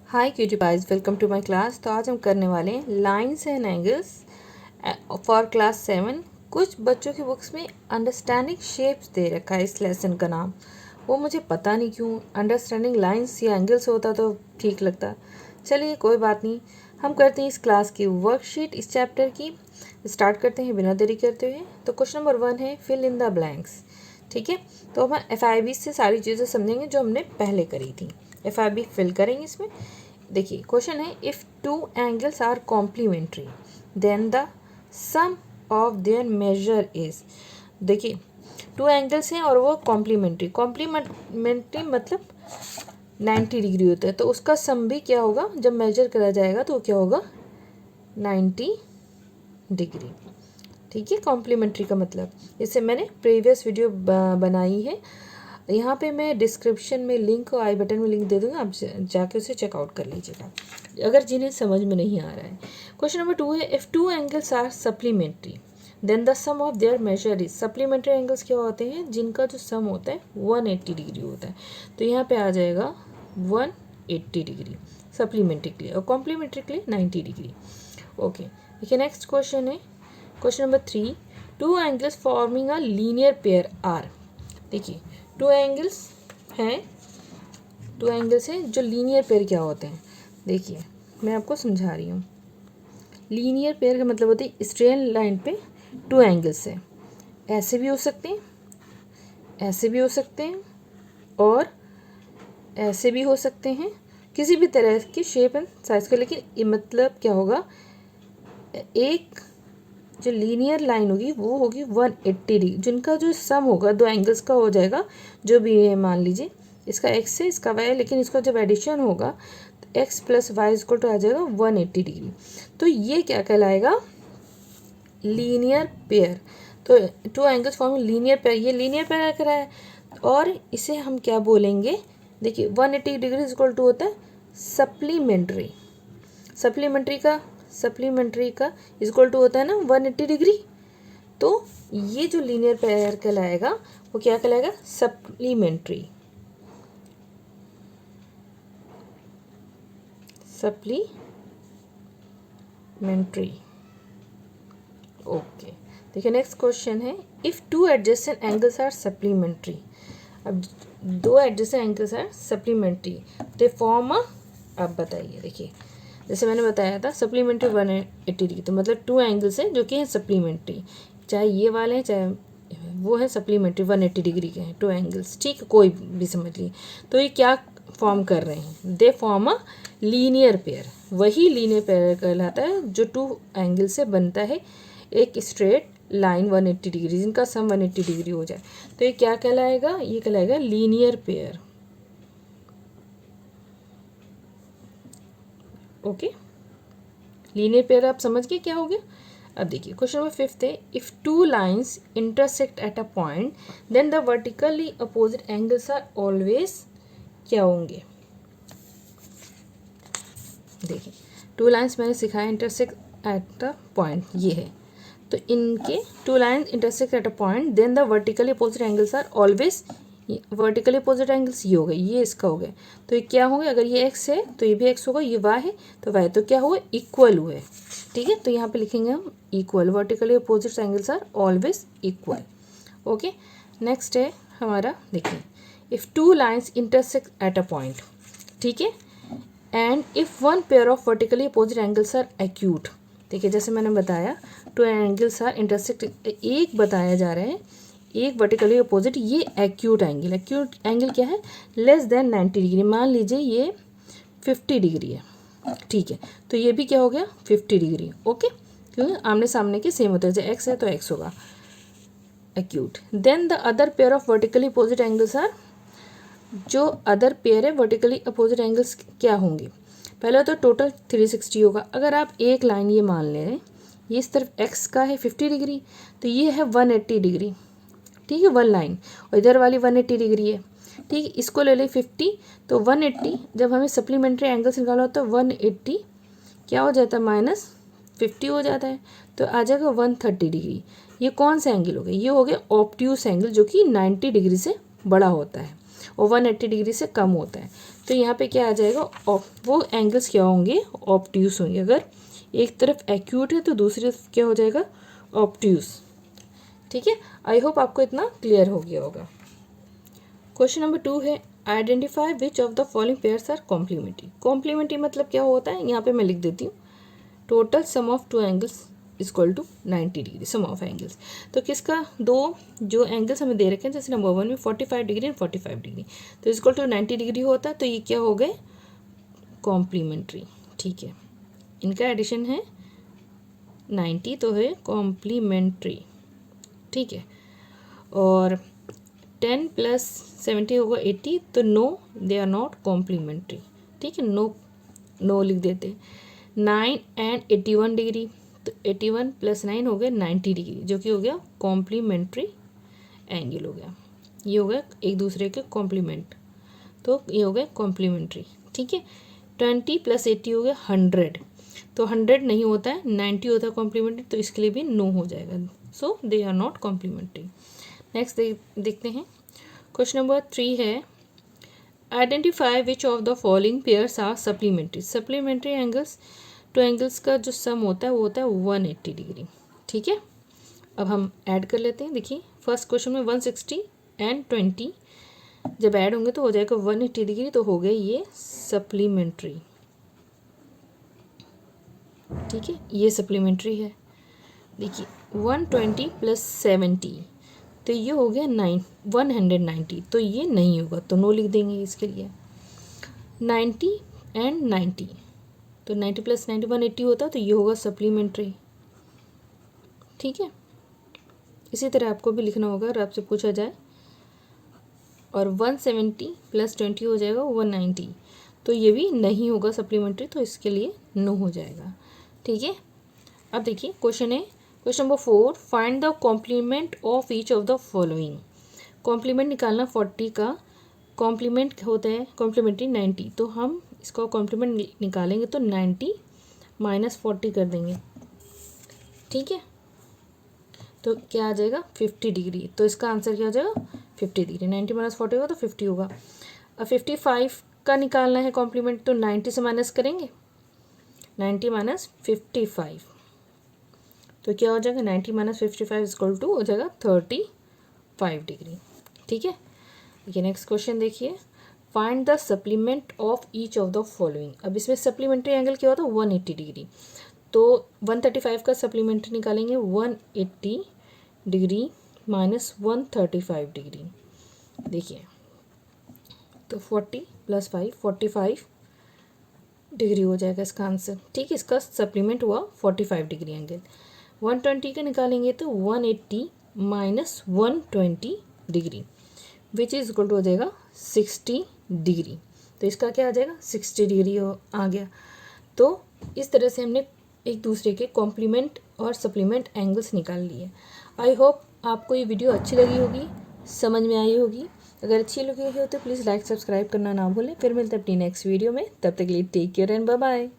Hi cutie pies, welcome to my class. तो आज हम करने वाले हैं lines and angles for class 7। कुछ बच्चों की बुक्स में अंडरस्टैंडिंग शेप्स दे रखा है इस लेसन का नाम। वो मुझे पता नहीं क्यों अंडरस्टैंडिंग लाइंस या एंगल्स होता तो ठीक लगता। चलिए कोई बात नहीं, हम करते हैं इस क्लास की वर्कशीट इस चैप्टर की। स्टार्ट करते हैं बिना देरी करते हुए। तो क्वेश्चन नंबर 1 है फिल इन द ब्लैंक्स। ठीक है, तो हम FIB से सारी चीज़ें समझेंगे जो हमने पहले करी थी। FIB फिल करेंगे इसमें। देखिए क्वेश्चन है, if two angles are complementary then the sum of their measure is. देखिए टू एंगल्स हैं और वो कॉम्प्लीमेंट्री मतलब 90 डिग्री होता है, तो उसका सम भी क्या होगा जब मेजर करा जाएगा तो क्या होगा 90 डिग्री। ठीक है, कॉम्प्लीमेंट्री का मतलब, इससे मैंने प्रीवियस वीडियो बनाई है। यहाँ पे मैं डिस्क्रिप्शन में लिंक और आई बटन में लिंक दे दूँगा, आप जाके उसे चेकआउट कर लीजिएगा अगर जिन्हें समझ में नहीं आ रहा है। क्वेश्चन नंबर 2 है, if two angles are supplementary then the sum of their measure is. Supplementary angles क्या होते हैं जिनका जो सम होता है 180 डिग्री होता है, तो यहाँ पे आ जाएगा 180 डिग्री सप्लीमेंट्री के लिए, और कॉम्प्लीमेंट्री के लिए 90 डिग्री। ओके, देखिए नेक्स्ट क्वेश्चन है, question number 3, two angles forming a linear pair are. देखिए टू एंगल्स हैं, टू एंगल्स हैं जो लीनियर पेयर क्या होते हैं। देखिए मैं आपको समझा रही हूँ। लीनियर पेयर का मतलब होता है स्ट्रेट लाइन पे टू एंगल्स हैं, ऐसे भी हो सकते हैं, ऐसे भी हो सकते हैं, और ऐसे भी हो सकते हैं, किसी भी तरह की शेप एंड साइज का। लेकिन ये मतलब क्या होगा, एक जो लीनियर लाइन होगी वो होगी 180 डिग्री, जिनका जो सम होगा दो एंगल्स का हो जाएगा, जो भी है मान लीजिए इसका x है इसका y है, लेकिन इसका जब एडिशन होगा तो x प्लस वाई इसको तो आ जाएगा 180 डिग्री। तो ये क्या कहलाएगा, लीनियर पेयर। तो two angles form linear pair, ये लीनियर पेयर करा है, और इसे हम क्या बोलेंगे। देखिए 180 डिग्री इक्वल टू होता है सप्लीमेंट्री। सप्लीमेंट्री का इक्वल टू होता है ना 180 डिग्री। तो ये जो लीनियर पेयर कहलाएगा वो क्या कहलाएगा, सप्लीमेंट्री। ओके, देखिए नेक्स्ट क्वेश्चन है, if two adjacent angles are supplementary. अब दो adjacent angles are supplementary, they form a, अब बताइए। देखिए जैसे मैंने बताया था सप्लीमेंट्री 180 डिग्री, तो मतलब टू एंगल्स हैं जो कि हैं सप्लीमेंट्री, चाहे ये वाले हैं चाहे वो है सप्लीमेंट्री 180 डिग्री के हैं टू एंगल्स। ठीक, कोई भी समझ लीजिए। तो ये क्या फॉर्म कर रहे हैं, दे फॉर्म अ लीनियर पेयर। वही लीनियर पेयर कहलाता है जो टू एंगल से बनता है, एक स्ट्रेट लाइन 180 डिग्री जिनका सम 180 डिग्री हो जाए, तो ये क्या कहलाएगा, ये कहलाएगा linear pair. Okay, linear pair आप समझ गए क्या हो गया। अब देखिए क्वेश्चन नंबर 5 है, if two lines intersect at a point then the vertically opposite angles are always क्या होंगे। देखिए टू लाइंस मैंने सिखाया इंटरसेक्ट एट अ पॉइंट, ये है, तो इनके two lines intersect at a point then the vertically opposite angles are always, vertically opposite angles ये हो गए, ये इसका हो गया, तो ये क्या होंगे, अगर ये x है तो ये भी x होगा, ये y है तो y, तो क्या हुआ इक्वल हुए। ठीक है, तो यहाँ पे लिखेंगे हम equal, vertically opposite angles are always equal. Okay, next है हमारा, देखिए if two lines intersect at a point, ठीक है, and if one pair of vertically opposite angles are acute. देखिए जैसे मैंने बताया टू एंगल्स आर इंटरसेक्ट, एक बताया जा रहा है एक वर्टिकली अपोजिट, ये एक्यूट एंगल, एक्यूट एंगल क्या है, लेस देन 90 डिग्री। मान लीजिए ये 50 डिग्री है, ठीक है, तो ये भी क्या हो गया 50 डिग्री। ओके, क्योंकि आमने सामने के सेम होते हैं, जैसे एक्स है तो एक्स होगा acute. Then the other pair of vertically opposite angles are, जो अदर पेयर है वर्टिकली अपोजिट एंगल्स क्या होंगे, पहले तो टोटल 360 होगा। अगर आप एक लाइन ये मान ले रहे हैं, ये इस तरफ x का है 50 डिग्री, तो ये है 180 डिग्री, ठीक है, वन लाइन, और इधर वाली 180 डिग्री है। ठीक है, इसको ले लें 50, तो 180 जब हमें सप्लीमेंट्री एंगल से निकाला होता है 180 क्या हो जाता है -50 हो जाता है, तो आ जाएगा 130 डिग्री। ये कौन सा एंगल हो गया, ये हो गया ऑब्ट्यूस एंगल जो कि 90 डिग्री से बड़ा होता है। और 180 डिग्री से कम होता है। तो यहाँ पे क्या आ जाएगा, वो एंगल्स क्या होंगे, ऑब्ट्यूस होंगे। अगर एक तरफ एक्यूट है तो दूसरी तरफ क्या हो जाएगा, ऑब्ट्यूस। ठीक है, आई होप आपको इतना क्लियर हो गया होगा। क्वेश्चन नंबर 2 है identify which of the following pairs are complementary. Complementary मतलब क्या होता है, यहाँ पे मैं लिख देती हूँ, total sum of two angles equal to 90 degree, sum of angles. तो किसका, दो जो एंगल्स हमें दे रखे हैं, जैसे नंबर 1 में 45 डिग्री एंड 45 डिग्री, तो इक्वल टू 90 डिग्री होता है, तो ये क्या हो गए, कॉम्प्लीमेंट्री। ठीक है, इनका एडिशन है 90, तो है कॉम्प्लीमेंट्री। ठीक है, और 10 प्लस 70 होगा 80, तो no, they are not complementary. ठीक है, नो लिख देते। 9 एंड 81 डिग्री, तो 81 प्लस 9 हो गया 90 डिग्री, जो कि हो गया कॉम्प्लीमेंट्री एंगल हो गया। ये हो गया एक दूसरे के कॉम्प्लीमेंट, तो ये हो गया कॉम्प्लीमेंट्री। ठीक है, 20 प्लस 80 हो गया 100, तो 100 नहीं होता है, 90 होता है कॉम्प्लीमेंट्री, तो इसके लिए भी नो हो जाएगा। So they are not complementary. Next देखते हैं, क्वेश्चन नंबर 3 है identify which of the following pairs are supplementary. Supplementary angles, two angles का जो सम होता है वो होता है 180 डिग्री। ठीक है, अब हम ऐड कर लेते हैं। देखिए फर्स्ट क्वेश्चन में 160 एंड 20 जब ऐड होंगे तो हो जाएगा 180 डिग्री, तो हो गए ये सप्लीमेंट्री। ठीक है, ये सप्लीमेंट्री है। देखिए 120 प्लस 70, तो ये हो गया 190, तो ये नहीं होगा, तो नो लिख देंगे इसके लिए। 90 एंड 90, तो 90 प्लस 90 180 होता, तो ये होगा सप्लीमेंट्री। ठीक है, इसी तरह आपको भी लिखना होगा अगर आपसे पूछा जाए। और 170 प्लस 20 हो जाएगा 190, तो ये भी नहीं होगा सप्लीमेंट्री, तो इसके लिए नो हो जाएगा। ठीक है, अब देखिए क्वेश्चन है, question number 4 find the complement of each of the following. Complement निकालना 40 का, कॉम्प्लीमेंट होता है कॉम्प्लीमेंट्री 90, तो हम इसका कॉम्प्लीमेंट निकालेंगे तो 90 माइनस 40 कर देंगे। ठीक है, तो क्या आ जाएगा 50 डिग्री, तो इसका आंसर क्या हो जाएगा 50 डिग्री। 90 माइनस 40 होगा तो 50 होगा। अब 55 का निकालना है कॉम्प्लीमेंट, तो 90 से माइनस करेंगे, 90 माइनस 55, तो क्या हो जाएगा 90 माइनस 55 इक्वल टू हो जाएगा 35 डिग्री। ठीक है, देखिए नेक्स्ट क्वेश्चन देखिए, find the supplement of each of the following. अब इसमें सप्लीमेंट्री एंगल क्या होता है 180 डिग्री, तो 135 का सप्लीमेंट्री निकालेंगे 180 डिग्री माइनस 135 डिग्री। देखिए तो 40 प्लस 5 45 डिग्री हो जाएगा इसका आंसर। ठीक है, इसका सप्लीमेंट हुआ 45 डिग्री एंगल। 120 का निकालेंगे तो 180 minus 120 degree which is equal to हो जाएगा 60 डिग्री, तो इसका क्या आ जाएगा 60 डिग्री आ गया। तो इस तरह से हमने एक दूसरे के कॉम्प्लीमेंट और सप्लीमेंट एंगल्स निकाल लिए। आई होप आपको ये वीडियो अच्छी लगी होगी, समझ में आई होगी। अगर अच्छी लगी हो तो प्लीज़ लाइक सब्सक्राइब करना ना भूलें। फिर मिलते हैं अपनी नेक्स्ट वीडियो में, तब तक के लिए take care and bye bye.